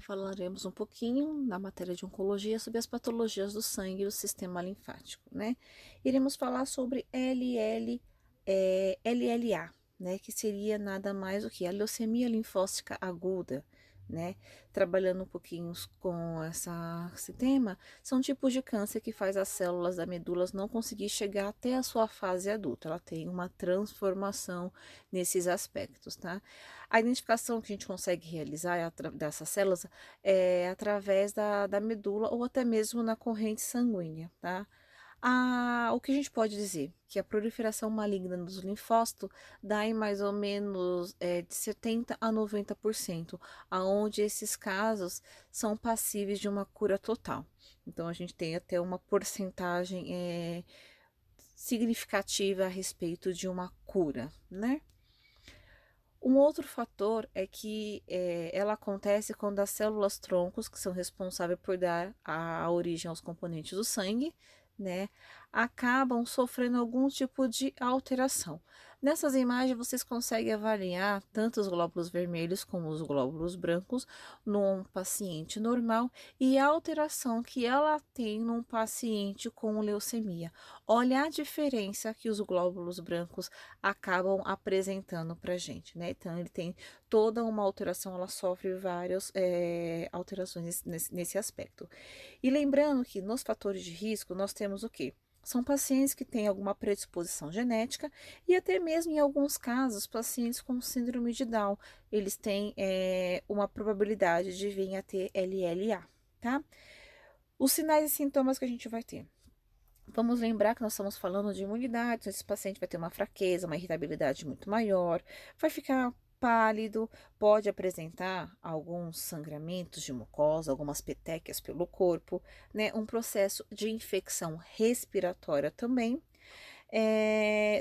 Falaremos um pouquinho na matéria de oncologia sobre as patologias do sangue e do sistema linfático, né? Iremos falar sobre LLA, né? Que seria nada mais do que a leucemia linfócica aguda, né? Trabalhando um pouquinho com esse tema, são tipos de câncer que faz as células da medula não conseguir chegar até a sua fase adulta. Ela tem uma transformação nesses aspectos, tá? A identificação que a gente consegue realizar dessas células através da medula ou até mesmo na corrente sanguínea, tá? O que a gente pode dizer? Que a proliferação maligna dos linfócitos dá em mais ou menos de 70 a 90%, aonde esses casos são passíveis de uma cura total. Então, a gente tem até uma porcentagem significativa a respeito de uma cura, né? Um outro fator é que ela acontece quando as células troncos, que são responsáveis por dar a origem aos componentes do sangue, né, acabam sofrendo algum tipo de alteração. Nessas imagens vocês conseguem avaliar tanto os glóbulos vermelhos como os glóbulos brancos num paciente normal e a alteração que ela tem num paciente com leucemia. Olha a diferença que os glóbulos brancos acabam apresentando para a gente, né? Então, ele tem toda uma alteração, ela sofre várias alterações nesse aspecto. E lembrando que nos fatores de risco, nós temos o quê? São pacientes que têm alguma predisposição genética e até mesmo em alguns casos, pacientes com síndrome de Down, eles têm uma probabilidade de vir a ter LLA, tá? Os sinais e sintomas que a gente vai ter. Vamos lembrar que nós estamos falando de imunidade, então esse paciente vai ter uma fraqueza, uma irritabilidade muito maior, vai ficar pálido, pode apresentar alguns sangramentos de mucosa, algumas petequias pelo corpo, né? Um processo de infecção respiratória também,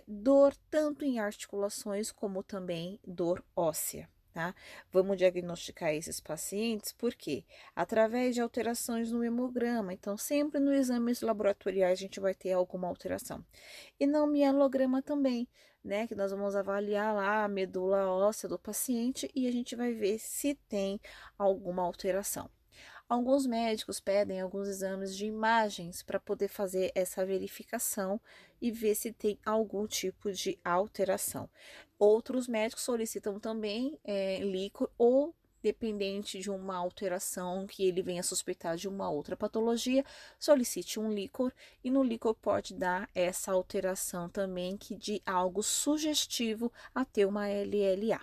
dor tanto em articulações como também dor óssea. Tá? Vamos diagnosticar esses pacientes porque através de alterações no hemograma, então sempre nos exames laboratoriais a gente vai ter alguma alteração. E no mielograma também, né, que nós vamos avaliar lá a medula óssea do paciente e a gente vai ver se tem alguma alteração. Alguns médicos pedem alguns exames de imagens para poder fazer essa verificação e ver se tem algum tipo de alteração. Outros médicos solicitam também líquor ou dependente de uma alteração que ele venha suspeitar de uma outra patologia, solicite um líquor e no líquor pode dar essa alteração também que de algo sugestivo a ter uma LLA.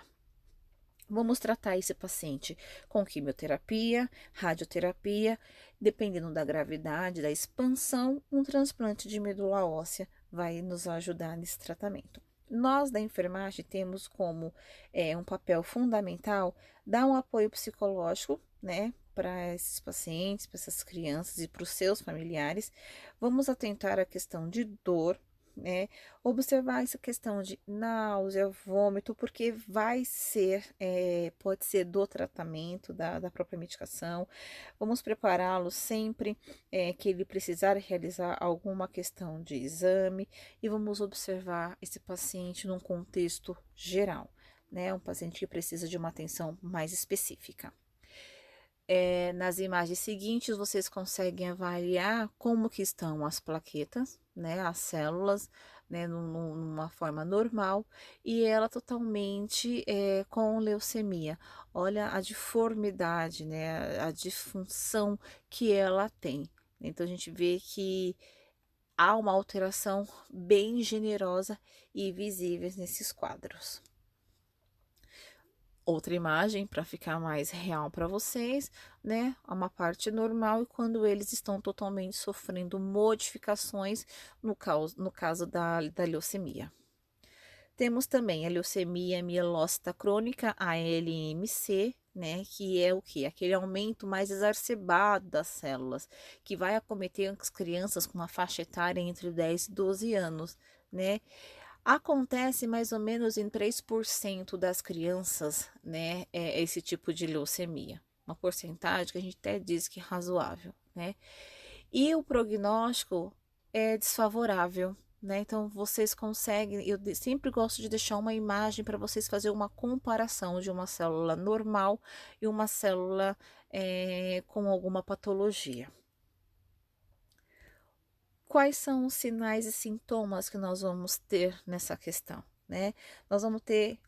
Vamos tratar esse paciente com quimioterapia, radioterapia, dependendo da gravidade, da expansão, um transplante de medula óssea vai nos ajudar nesse tratamento. Nós da enfermagem temos como um papel fundamental dar um apoio psicológico, né, para esses pacientes, para essas crianças e para os seus familiares. Vamos atentar à questão de dor, né? Observar essa questão de náusea, vômito, porque vai ser, pode ser do tratamento, da própria medicação. Vamos prepará-lo sempre que ele precisar realizar alguma questão de exame e vamos observar esse paciente num contexto geral, né? Um paciente que precisa de uma atenção mais específica. Nas imagens seguintes, vocês conseguem avaliar como que estão as plaquetas, né, as células, né, numa forma normal, e ela totalmente com leucemia. Olha a deformidade, né, a disfunção que ela tem. Então, a gente vê que há uma alteração bem generosa e visível nesses quadros. Outra imagem para ficar mais real para vocês, né? Uma parte normal e quando eles estão totalmente sofrendo modificações no caso da leucemia. Temos também a leucemia mielócita crônica, a LMC, né? Que é o que? Aquele aumento mais exacerbado das células, que vai acometer as crianças com uma faixa etária entre 10 e 12 anos, né? Acontece mais ou menos em 3% das crianças, né, esse tipo de leucemia. Uma porcentagem que a gente até diz que é razoável, né? E o prognóstico é desfavorável, né? Então, vocês conseguem, sempre gosto de deixar uma imagem para vocês fazer uma comparação de uma célula normal e uma célula com alguma patologia. Quais são os sinais e sintomas que nós vamos ter nessa questão, né? Nós vamos ter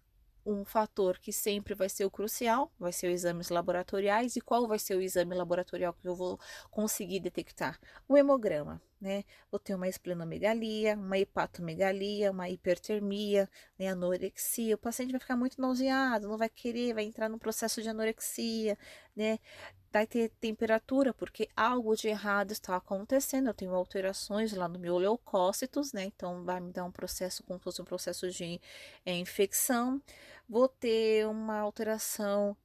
um fator que sempre vai ser o crucial, vai ser os exames laboratoriais. E qual vai ser o exame laboratorial que eu vou conseguir detectar? O hemograma, né? Vou ter uma esplenomegalia, uma hepatomegalia, uma hipertermia, né? Anorexia. O paciente vai ficar muito nauseado, não vai querer, vai entrar no processo de anorexia, né? Vai ter temperatura, porque algo de errado está acontecendo. Eu tenho alterações lá no meu leucócitos, né? Então, vai me dar um processo, como se fosse um processo de infecção. Vou ter uma alteração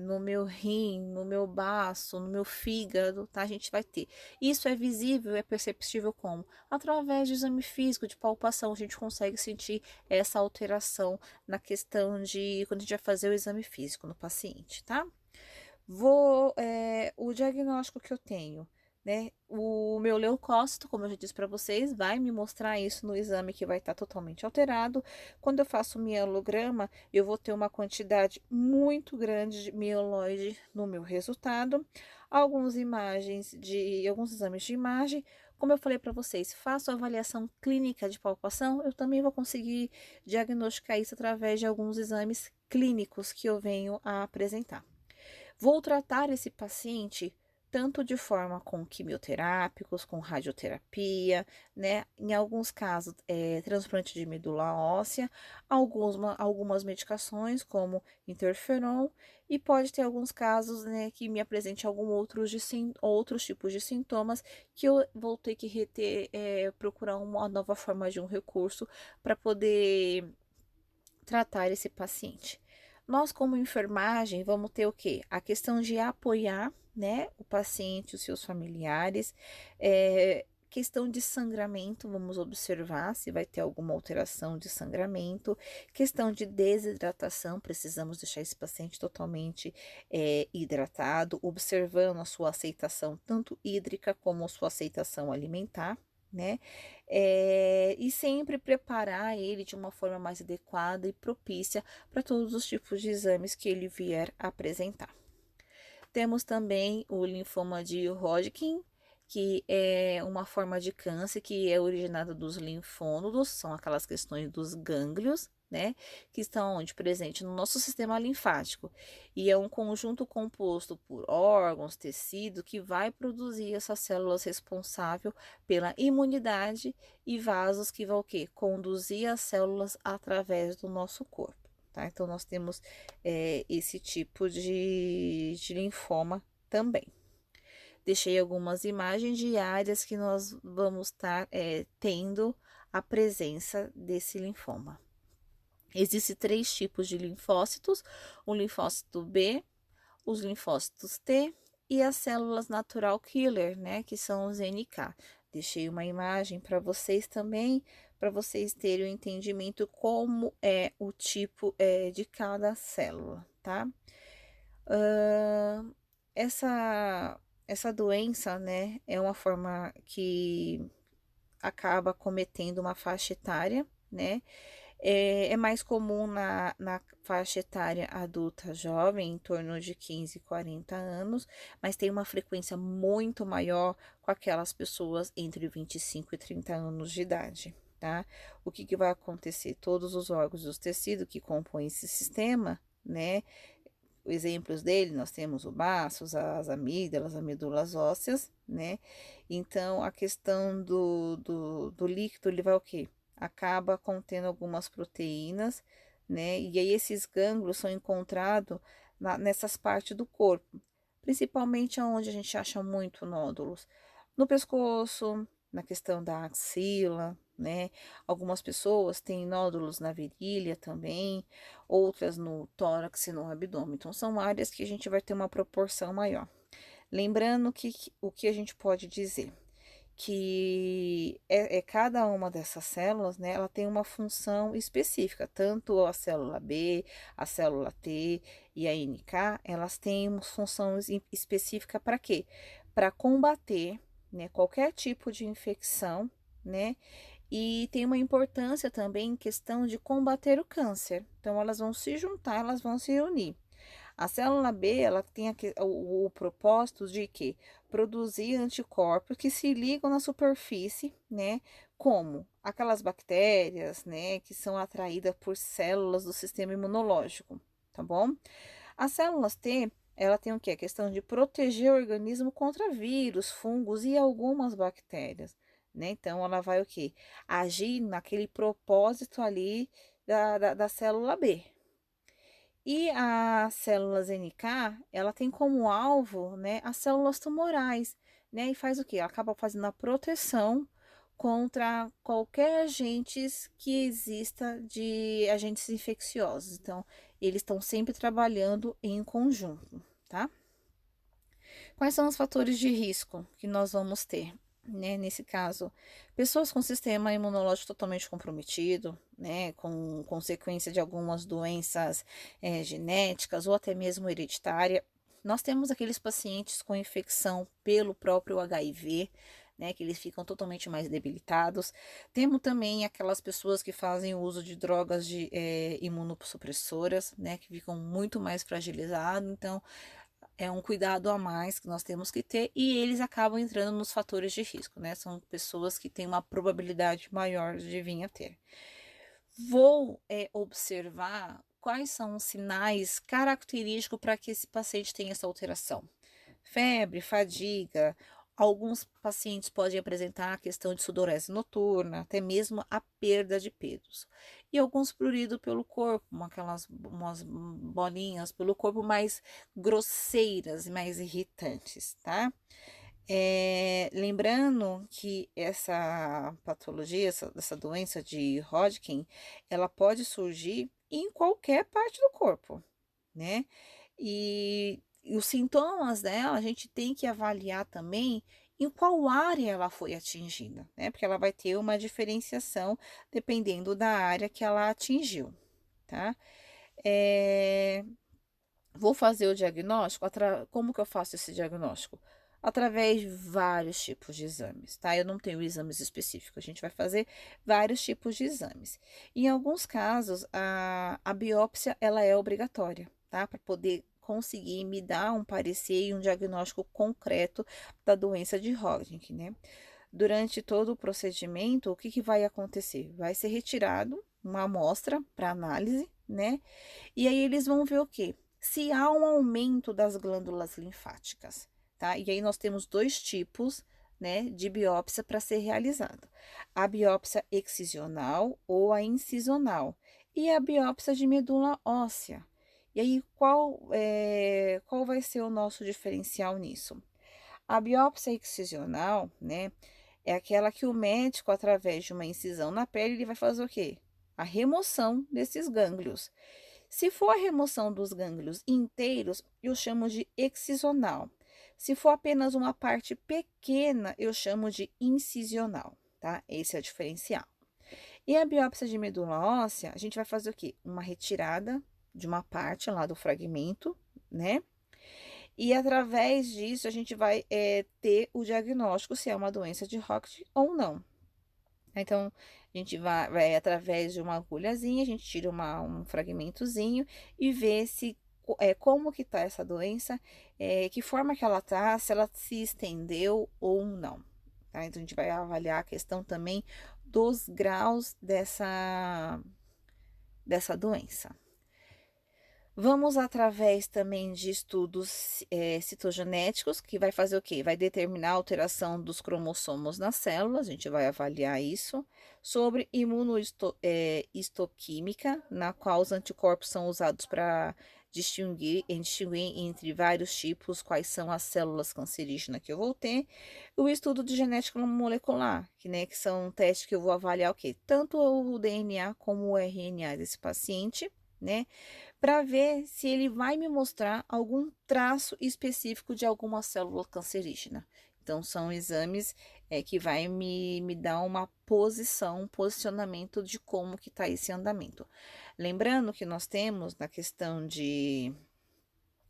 no meu rim, no meu baço, no meu fígado, tá? A gente vai ter. Isso é visível, é perceptível como? Através de exame físico, de palpação, a gente consegue sentir essa alteração na questão de quando a gente vai fazer o exame físico no paciente, tá? O diagnóstico que eu tenho, né? O meu leucócito, como eu já disse para vocês, vai me mostrar isso no exame que vai estar totalmente alterado. Quando eu faço o mielograma, eu vou ter uma quantidade muito grande de mieloide no meu resultado. Algumas alguns exames de imagem. Como eu falei para vocês, faço avaliação clínica de palpação, eu também vou conseguir diagnosticar isso através de alguns exames clínicos que eu venho a apresentar. Vou tratar esse paciente tanto de forma com quimioterápicos, com radioterapia, né? Em alguns casos, transplante de medula óssea, algumas medicações, como interferon, e pode ter alguns casos, né, que me apresente outros tipos de sintomas que eu vou ter que procurar uma nova forma de um recurso para poder tratar esse paciente. Nós, como enfermagem, vamos ter o quê? A questão de apoiar, né, o paciente, os seus familiares, questão de sangramento, vamos observar se vai ter alguma alteração de sangramento, questão de desidratação, precisamos deixar esse paciente totalmente hidratado, observando a sua aceitação tanto hídrica como a sua aceitação alimentar, né? E sempre preparar ele de uma forma mais adequada e propícia para todos os tipos de exames que ele vier apresentar. Temos também o linfoma de Hodgkin, que é uma forma de câncer que é originada dos linfônodos, são aquelas questões dos gânglios, né, que estão onde presente no nosso sistema linfático, e é um conjunto composto por órgãos, tecido que vai produzir essas células responsáveis pela imunidade e vasos que vão o quê? Conduzir as células através do nosso corpo. Tá? Então, nós temos esse tipo de linfoma também. Deixei algumas imagens de áreas que nós vamos estar tendo a presença desse linfoma. Existem 3 tipos de linfócitos: o linfócito B, os linfócitos T e as células natural killer, né, que são os NK. Deixei uma imagem para vocês também, para vocês terem o entendimento como é o tipo de cada célula, tá? Uh, essa doença, né, é uma forma que acaba cometendo uma faixa etária, né? É mais comum na faixa etária adulta jovem, em torno de 15 e 40 anos, mas tem uma frequência muito maior com aquelas pessoas entre 25 e 30 anos de idade, tá? O que vai acontecer? Todos os órgãos dos tecidos que compõem esse sistema, né? Exemplos dele, nós temos o baço, as amígdalas, as medulas ósseas, né? Então, a questão do líquido, ele vai o quê? Acaba contendo algumas proteínas, né? E aí, esses gânglios são encontrados nessas partes do corpo, principalmente onde a gente acha muito nódulos. No pescoço, na questão da axila, né? Algumas pessoas têm nódulos na virilha também, outras no tórax e no abdômen. Então, são áreas que a gente vai ter uma proporção maior. Lembrando que o que a gente pode dizer? Que cada uma dessas células, né, ela tem uma função específica, tanto a célula B, a célula T e a NK, elas têm uma função específica para quê? Para combater, né, qualquer tipo de infecção, né, E tem uma importância também em questão de combater o câncer. Então, elas vão se juntar, elas vão se unir. A célula B, ela tem o propósito de quê? Produzir anticorpos que se ligam na superfície, né? Como aquelas bactérias, né? Que são atraídas por células do sistema imunológico, tá bom? As células T, ela tem o quê? A questão de proteger o organismo contra vírus, fungos e algumas bactérias, né? Então, ela vai o quê? Agir naquele propósito ali da célula B. E as células NK, ela tem como alvo, né, as células tumorais, né? E faz o quê? Ela acaba fazendo a proteção contra qualquer agentes que exista de agentes infecciosos. Então, eles estão sempre trabalhando em conjunto, tá? Quais são os fatores de risco que nós vamos ter? Né, nesse caso, pessoas com sistema imunológico totalmente comprometido, né, com consequência de algumas doenças genéticas ou até mesmo hereditária. Nós temos aqueles pacientes com infecção pelo próprio HIV, né, que eles ficam totalmente mais debilitados. Temos também aquelas pessoas que fazem uso de drogas imunossupressoras, né, que ficam muito mais fragilizados. Então, é um cuidado a mais que nós temos que ter e eles acabam entrando nos fatores de risco, né? São pessoas que têm uma probabilidade maior de vir a ter. Vou observar quais são os sinais característicos para que esse paciente tenha essa alteração. Febre, fadiga, alguns pacientes podem apresentar a questão de sudorese noturna, até mesmo a perda de pelos. E alguns prurido pelo corpo, umas bolinhas pelo corpo mais grosseiras, mais irritantes, tá? Lembrando que essa patologia, essa doença de Hodgkin, ela pode surgir em qualquer parte do corpo, né? E os sintomas dela, a gente tem que avaliar também em qual área ela foi atingida, né? Porque ela vai ter uma diferenciação dependendo da área que ela atingiu, tá? É, Vou fazer o diagnóstico, como que eu faço esse diagnóstico? Através de vários tipos de exames, tá? Eu não tenho exames específicos, a gente vai fazer vários tipos de exames. Em alguns casos, a biópsia, ela é obrigatória, tá? Para poder conseguir me dar um parecer e um diagnóstico concreto da doença de Hodgkin, né? Durante todo o procedimento, o que que vai acontecer? Vai ser retirado uma amostra para análise, né? E aí eles vão ver o quê? Se há um aumento das glândulas linfáticas, tá? E aí nós temos dois tipos, né, de biópsia para ser realizada: a biópsia excisional ou a incisional e a biópsia de medula óssea. E aí qual vai ser o nosso diferencial nisso? A biópsia excisional, né, é aquela que o médico, através de uma incisão na pele, ele vai fazer o quê? A remoção desses gânglios. Se for a remoção dos gânglios inteiros, eu chamo de excisional. Se for apenas uma parte pequena, eu chamo de incisional, tá? Esse é o diferencial. E a biópsia de medula óssea, a gente vai fazer o quê? Uma retirada de uma parte lá do fragmento, né? E através disso, a gente vai ter o diagnóstico se é uma doença de Hodgkin ou não. Então, a gente vai através de uma agulhazinha, a gente tira um fragmentozinho e vê se como que tá essa doença, que forma que ela tá, se ela se estendeu ou não, tá? Então, a gente vai avaliar a questão também dos graus dessa doença. Vamos através também de estudos citogenéticos, que vai fazer o quê? Vai determinar a alteração dos cromossomos nas células, a gente vai avaliar isso. Sobre imunohistoquímica, na qual os anticorpos são usados para distinguir entre vários tipos, quais são as células cancerígenas que eu vou ter. O estudo de genética molecular, que são testes que eu vou avaliar o quê? Tanto o DNA como o RNA desse paciente, né? Para ver se ele vai me mostrar algum traço específico de alguma célula cancerígena. Então, são exames que vai me dar uma posição, um posicionamento de como que está esse andamento. Lembrando que nós temos, na questão de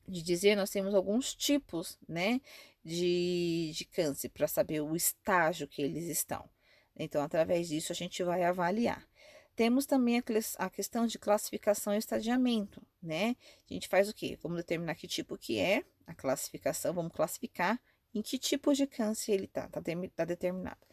dizer, nós temos alguns tipos, né, de câncer, para saber o estágio que eles estão. Então, através disso, a gente vai avaliar. Temos também a questão de classificação e estadiamento, né? A gente faz o quê? Vamos determinar que tipo que é a classificação, vamos classificar em que tipo de câncer ele tá determinado.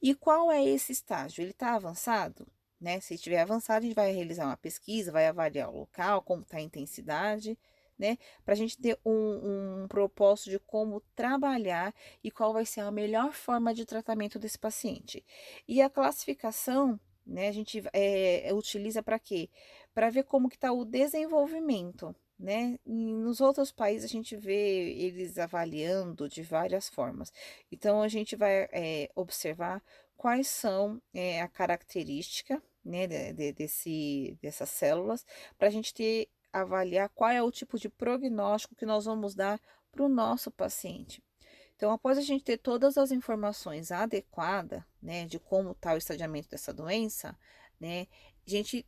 E qual é esse estágio? Ele está avançado? Né? Se estiver avançado, a gente vai realizar uma pesquisa, vai avaliar o local, como está a intensidade, né? Para a gente ter um propósito de como trabalhar e qual vai ser a melhor forma de tratamento desse paciente. E a classificação, né, a gente utiliza para quê? Para ver como que está o desenvolvimento, né? E nos outros países a gente vê eles avaliando de várias formas. Então a gente vai observar quais são a característica, né, dessas células, para a gente avaliar qual é o tipo de prognóstico que nós vamos dar para o nosso paciente. Então, após a gente ter todas as informações adequadas, né, de como está o estadiamento dessa doença, né, a gente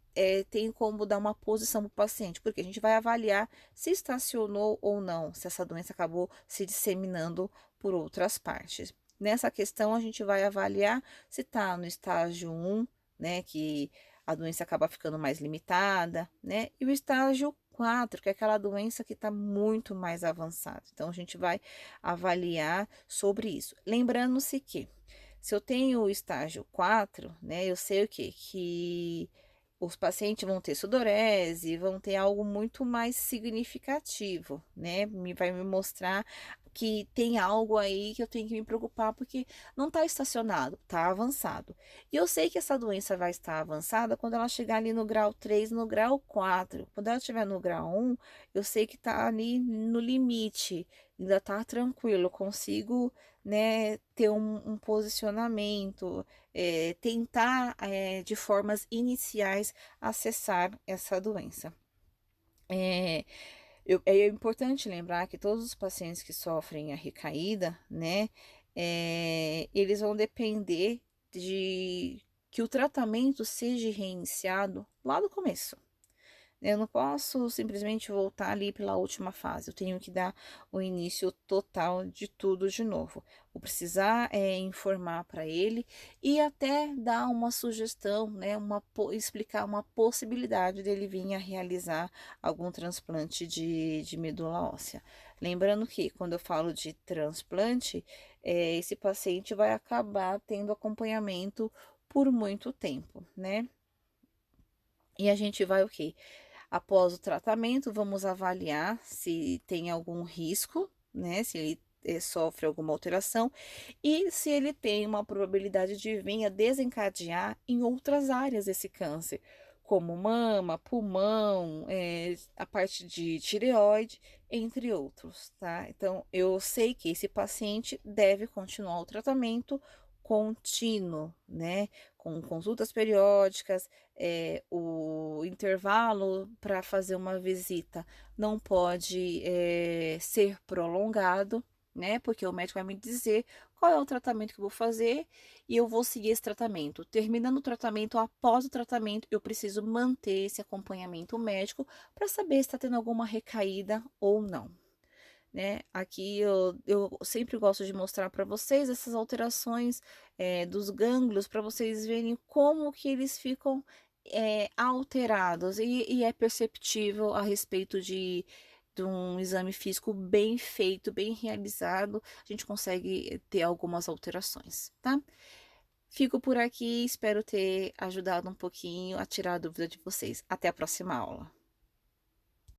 tem como dar uma posição para o paciente, porque a gente vai avaliar se estacionou ou não, se essa doença acabou se disseminando por outras partes. Nessa questão, a gente vai avaliar se está no estágio 1, né, que a doença acaba ficando mais limitada, né, e o estágio 4, que é aquela doença que está muito mais avançada. Então, a gente vai avaliar sobre isso. Lembrando-se que, se eu tenho o estágio 4, né, eu sei o quê? Que os pacientes vão ter sudorese, vão ter algo muito mais significativo, né? Vai me mostrar que tem algo aí que eu tenho que me preocupar, porque não está estacionado, está avançado. E eu sei que essa doença vai estar avançada quando ela chegar ali no grau 3, no grau 4. Quando ela estiver no grau 1, eu sei que está ali no limite, ainda está tranquilo, eu consigo, né, ter um posicionamento, tentar de formas iniciais acessar essa doença. É, é importante lembrar que todos os pacientes que sofrem a recaída, né, eles vão depender de que o tratamento seja reiniciado lá do começo. Eu não posso simplesmente voltar ali pela última fase. Eu tenho que dar o início total de tudo de novo. Vou precisar informar para ele e até dar uma sugestão, né? Explicar uma possibilidade dele vir a realizar algum transplante de medula óssea. Lembrando que quando eu falo de transplante, esse paciente vai acabar tendo acompanhamento por muito tempo, né? E a gente vai o quê? Após o tratamento, vamos avaliar se tem algum risco, né? Se ele sofre alguma alteração e se ele tem uma probabilidade de vir a desencadear em outras áreas esse câncer, como mama, pulmão, a parte de tireoide, entre outros, tá? Então, eu sei que esse paciente deve continuar o tratamento contínuo, né? Com consultas periódicas, o intervalo para fazer uma visita não pode ser prolongado, né? Porque o médico vai me dizer qual é o tratamento que eu vou fazer e eu vou seguir esse tratamento. Terminando o tratamento, após o tratamento, eu preciso manter esse acompanhamento médico para saber se está tendo alguma recaída ou não. Né? Aqui eu sempre gosto de mostrar para vocês essas alterações dos gânglios para vocês verem como que eles ficam alterados e é perceptível a respeito de um exame físico bem feito, bem realizado, a gente consegue ter algumas alterações, tá? Fico por aqui, espero ter ajudado um pouquinho a tirar a dúvida de vocês. Até a próxima aula.